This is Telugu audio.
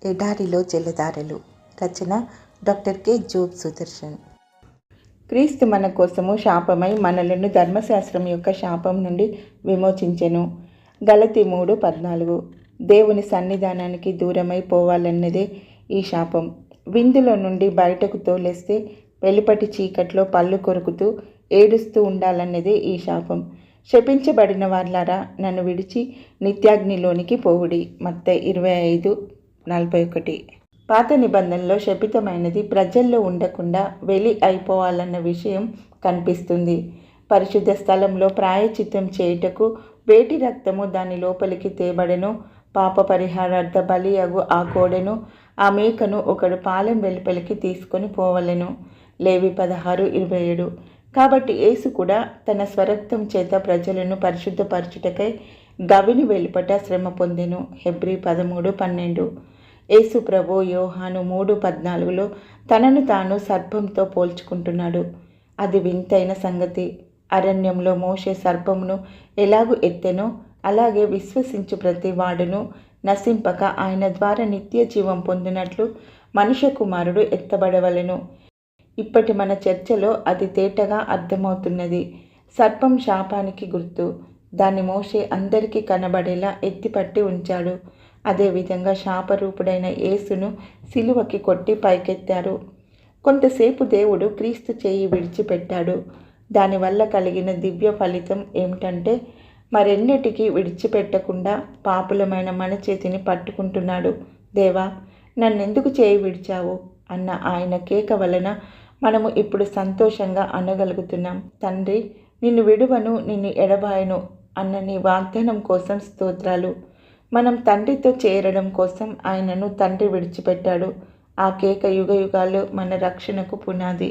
ఎడారిలో జలధారలు. రచన డాక్టర్ కె జోబ్ సుదర్శన్. క్రీస్తు మన కోసము శాపమై మనలను ధర్మశాస్త్రం యొక్క శాపం నుండి విమోచించెను. గలతీ 3:14. దేవుని సన్నిధానానికి దూరమై పోవాలన్నదే ఈ శాపం. విందులో నుండి బయటకు తోలేస్తే వెలుపటి చీకట్లో పళ్ళు కొరుకుతూ ఏడుస్తూ ఉండాలన్నదే ఈ శాపం. శపించబడిన వాళ్ళారా, నన్ను విడిచి నిత్యాగ్నిలోనికి పోవుడి. మత్తయి 25:41. పాత నిబంధనలో శపితమైనది ప్రజల్లో ఉండకుండా వెలి అయిపోవాలన్న విషయం కనిపిస్తుంది. పరిశుద్ధ స్థలంలో ప్రాయచిత్తం చేయుటకు వేటి రక్తము దాని లోపలికి తేబడెను. పాప పరిహారార్థ బలియగు ఆ కోడెను, ఆ మేకను ఒకడు పాలెం వెలుపలికి తీసుకొని పోవలెను. లేవి 16:27. కాబట్టి యేసు కూడా తన స్వరక్తం చేత ప్రజలను పరిశుద్ధపరచుటకై గవిని వెలుపట శ్రమ పొందెను. హెబ్రీ 13:12. యేసు ప్రభు యోహాను 3:14లో తనను తాను సర్పంతో పోల్చుకుంటున్నాడు. అది వింతైన సంగతి. అరణ్యంలో మోషే సర్పమును ఎలాగూ ఎత్తెనో అలాగే విశ్వసించు ప్రతి వాడును నశింపక ఆయన ద్వారా నిత్య జీవం పొందినట్లు మనుష్య కుమారుడు ఎత్తబడవలెను. ఇప్పటి మన చర్చలో అది తేటగా అర్థమవుతున్నది. సర్పం శాపానికి గుర్తు. దాన్ని మోషే అందరికీ కనబడేలా ఎత్తిపట్టి ఉంచాడు. అదేవిధంగా శాపరూపుడైన యేసును సిలువకి కొట్టి పైకెత్తారు. కొంతసేపు దేవుడు క్రీస్తు చేయి విడిచిపెట్టాడు. దానివల్ల కలిగిన దివ్య ఫలితం ఏమిటంటే మరెన్నటికీ విడిచిపెట్టకుండా పాపులమైన మన చేతిని పట్టుకుంటున్నాడు. దేవా, నన్నెందుకు చేయి విడిచావు అన్న ఆయన కేక వలన మనము ఇప్పుడు సంతోషంగా అనగలుగుతున్నాం. తండ్రి, నిన్ను విడువను, నిన్ను ఎడబాయను అన్న నీ వాగ్దానం కోసం స్తోత్రాలు. మనం తండ్రితో చేరడం కోసం ఆయనను తండ్రి విడిచిపెట్టాడు. ఆ కేక యుగయుగాలు మన రక్షణకు పునాది.